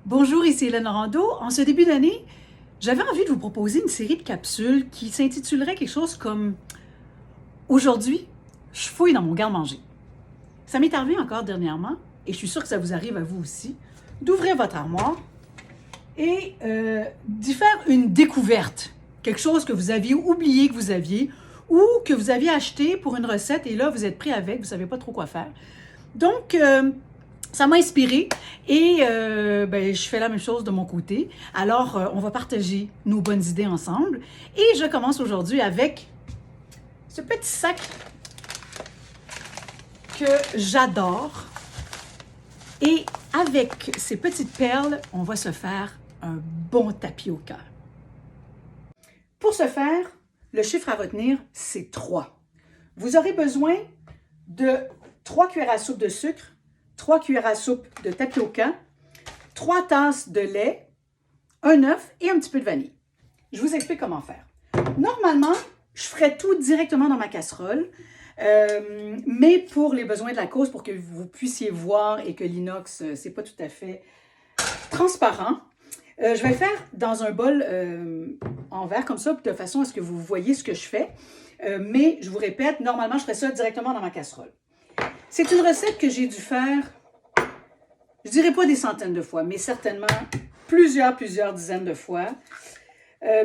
Bonjour, ici Hélène Rando. En ce début d'année, j'avais envie de vous proposer une série de capsules qui s'intitulerait quelque chose comme Aujourd'hui, je fouille dans mon garde-manger. Ça m'est arrivé encore dernièrement, et je suis sûre que ça vous arrive à vous aussi, d'ouvrir votre armoire et d'y faire une découverte. Quelque chose que vous aviez oublié que vous aviez ou que vous aviez acheté pour une recette et là, vous êtes pris avec, vous ne savez pas trop quoi faire. Donc, ça m'a inspirée et je fais la même chose de mon côté. Alors, on va partager nos bonnes idées ensemble. Et je commence aujourd'hui avec ce petit sac que j'adore. Et avec ces petites perles, on va se faire un bon tapioca. Pour ce faire, le chiffre à retenir, c'est 3. Vous aurez besoin de 3 cuillères à soupe de sucre, 3 cuillères à soupe de tapioca, 3 tasses de lait, un œuf et un petit peu de vanille. Je vous explique comment faire. Normalement, je ferais tout directement dans ma casserole, mais pour les besoins de la cause, pour que vous puissiez voir et que l'inox, c'est pas tout à fait transparent, je vais le faire dans un bol en verre comme ça, de façon à ce que vous voyez ce que je fais. Mais je vous répète, normalement, je ferais ça directement dans ma casserole. C'est une recette que j'ai dû faire, je dirais pas des centaines de fois, mais certainement plusieurs dizaines de fois.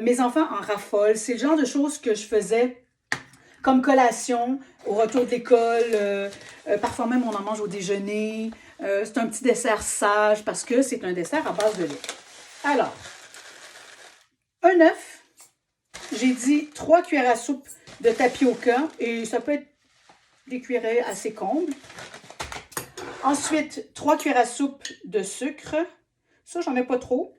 Mes enfants en raffolent. C'est le genre de choses que je faisais comme collation au retour de l'école. Parfois même, on en mange au déjeuner. C'est un petit dessert sage parce que c'est un dessert à base de lait. Alors, un œuf, j'ai dit 3 cuillères à soupe de tapioca et ça peut être des cuillerées assez combles. Ensuite, 3 cuillères à soupe de sucre. Ça, j'en mets pas trop.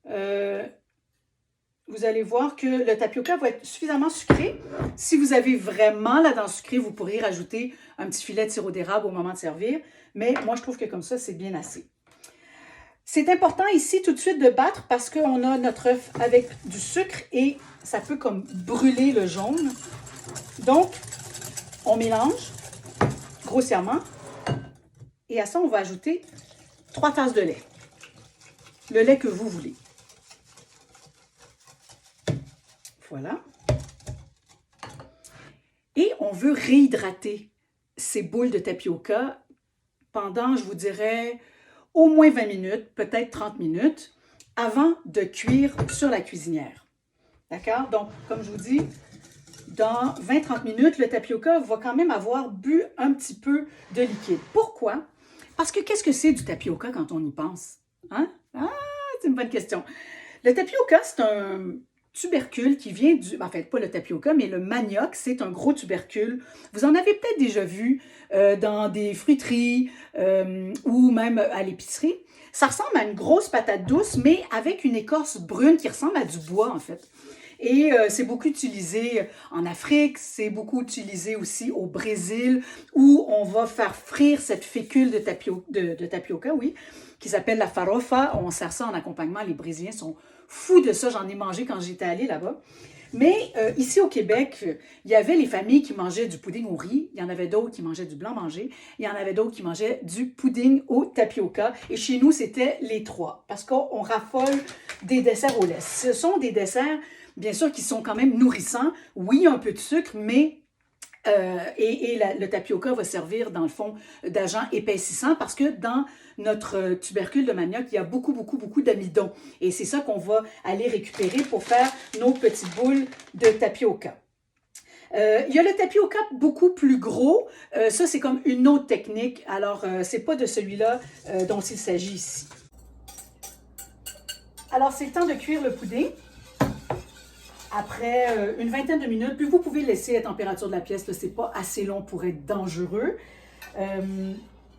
Vous allez voir que le tapioca va être suffisamment sucré. Si vous avez vraiment la dent sucrée, vous pourriez rajouter un petit filet de sirop d'érable au moment de servir. Mais moi, je trouve que comme ça, c'est bien assez. C'est important ici tout de suite de battre parce qu'on a notre œuf avec du sucre et ça peut comme brûler le jaune. Donc, on mélange grossièrement et à ça, on va ajouter 3 tasses de lait. Le lait que vous voulez. Voilà. Et on veut réhydrater ces boules de tapioca pendant, je vous dirais, au moins 20 minutes, peut-être 30 minutes, avant de cuire sur la cuisinière. D'accord? Donc, comme je vous dis, dans 20-30 minutes, le tapioca va quand même avoir bu un petit peu de liquide. Pourquoi? Parce que qu'est-ce que c'est du tapioca quand on y pense? Hein? Ah, c'est une bonne question. Le tapioca, c'est un tubercule qui vient du... En fait, pas le tapioca, mais le manioc, c'est un gros tubercule. Vous en avez peut-être déjà vu dans des fruiteries ou même à l'épicerie. Ça ressemble à une grosse patate douce, mais avec une écorce brune qui ressemble à du bois, en fait. Et c'est beaucoup utilisé en Afrique, c'est beaucoup utilisé aussi au Brésil, où on va faire frire cette fécule de tapioca, oui, qui s'appelle la farofa. On sert ça en accompagnement. Les Brésiliens sont fous de ça. J'en ai mangé quand j'étais allée là-bas. Mais ici au Québec, il y avait les familles qui mangeaient du pudding au riz. Il y en avait d'autres qui mangeaient du blanc-manger. Il y en avait d'autres qui mangeaient du pudding au tapioca. Et chez nous, c'était les 3. Parce qu'on raffole des desserts au lait. Ce sont des desserts, bien sûr, qui sont quand même nourrissants. Oui, un peu de sucre, mais... le tapioca va servir, dans le fond, d'agent épaississant parce que dans notre tubercule de manioc, il y a beaucoup d'amidon. Et c'est ça qu'on va aller récupérer pour faire nos petites boules de tapioca. Il y a le tapioca beaucoup plus gros. Ça, c'est comme une autre technique. Alors, c'est pas de celui-là dont il s'agit ici. Alors, c'est le temps de cuire le pudding. Après une vingtaine de minutes, puis vous pouvez laisser la température de la pièce, ce n'est pas assez long pour être dangereux.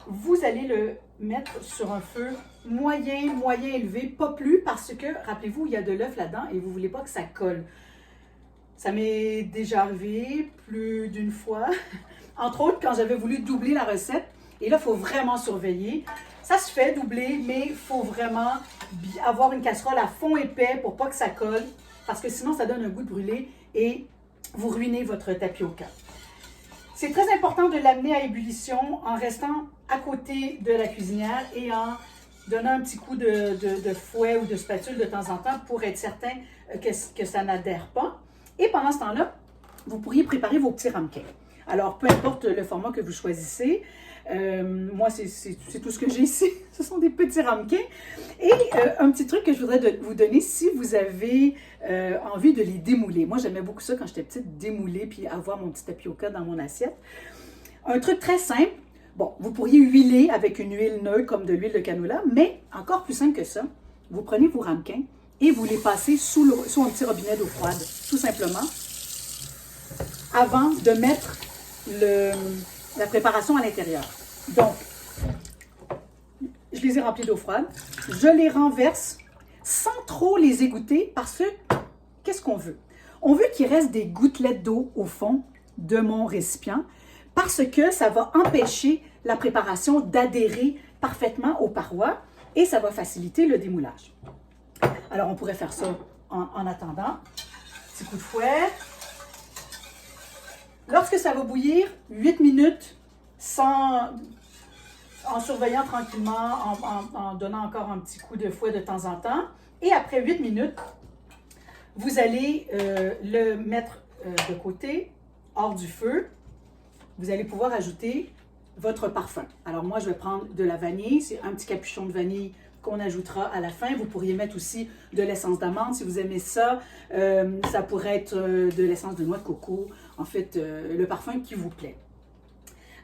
Vous allez le mettre sur un feu moyen élevé, pas plus, parce que, rappelez-vous, il y a de l'œuf là-dedans et vous ne voulez pas que ça colle. Ça m'est déjà arrivé plus d'une fois, entre autres quand j'avais voulu doubler la recette, et là, il faut vraiment surveiller. Ça se fait doubler, mais il faut vraiment avoir une casserole à fond épais pour pas que ça colle. Parce que sinon, ça donne un goût de brûlé et vous ruinez votre tapioca. C'est très important de l'amener à ébullition en restant à côté de la cuisinière et en donnez un petit coup de fouet ou de spatule de temps en temps pour être certain que ça n'adhère pas. Et pendant ce temps-là, vous pourriez préparer vos petits ramequins. Alors, peu importe le format que vous choisissez, moi, c'est tout ce que j'ai ici. Ce sont des petits ramequins. Et un petit truc que je voudrais vous donner, si vous avez envie de les démouler. Moi, j'aimais beaucoup ça quand j'étais petite, démouler puis avoir mon petit tapioca dans mon assiette. Un truc très simple. Bon, vous pourriez huiler avec une huile neutre comme de l'huile de canola, mais encore plus simple que ça, vous prenez vos ramequins et vous les passez sous un petit robinet d'eau froide, tout simplement, avant de mettre la préparation à l'intérieur. Donc, je les ai remplis d'eau froide, je les renverse sans trop les égoutter parce que, qu'est-ce qu'on veut? On veut qu'il reste des gouttelettes d'eau au fond de mon récipient parce que ça va empêcher la préparation d'adhérer parfaitement aux parois et ça va faciliter le démoulage. Alors, on pourrait faire ça en attendant. Petit coup de fouet. Lorsque ça va bouillir, 8 minutes en surveillant tranquillement, en donnant encore un petit coup de fouet de temps en temps. Et après 8 minutes, vous allez le mettre de côté, hors du feu. Vous allez pouvoir ajouter votre parfum. Alors moi, je vais prendre de la vanille. C'est un petit capuchon de vanille qu'on ajoutera à la fin. Vous pourriez mettre aussi de l'essence d'amande si vous aimez ça. Ça pourrait être de l'essence de noix de coco. En fait, le parfum qui vous plaît.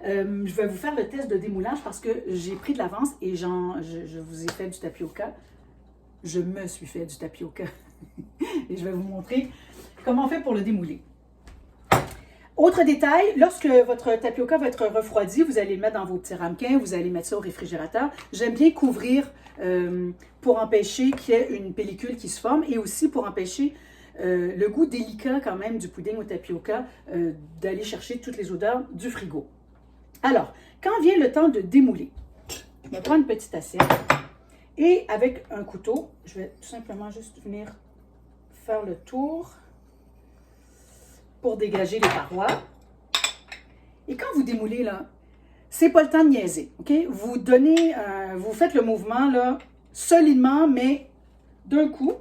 Je vais vous faire le test de démoulage parce que j'ai pris de l'avance et je vous ai fait du tapioca. Je me suis fait du tapioca. Et je vais vous montrer comment on fait pour le démouler. Autre détail, lorsque votre tapioca va être refroidi, vous allez le mettre dans vos petits ramequins, vous allez mettre ça au réfrigérateur. J'aime bien couvrir pour empêcher qu'il y ait une pellicule qui se forme et aussi pour empêcher le goût délicat quand même du pudding au tapioca d'aller chercher toutes les odeurs du frigo. Alors, quand vient le temps de démouler, je vais prendre une petite assiette et avec un couteau, je vais tout simplement juste venir faire le tour pour dégager les parois. Et quand vous démoulez, là, c'est pas le temps de niaiser, OK? Vous faites le mouvement, là, solidement, mais d'un coup.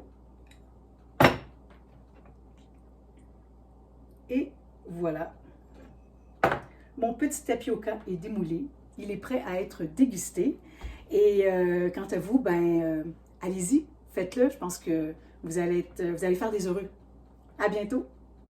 Et voilà. Mon petit tapioca est démoulé. Il est prêt à être dégusté. Et quant à vous, allez-y, faites-le. Je pense que vous allez faire des heureux. À bientôt!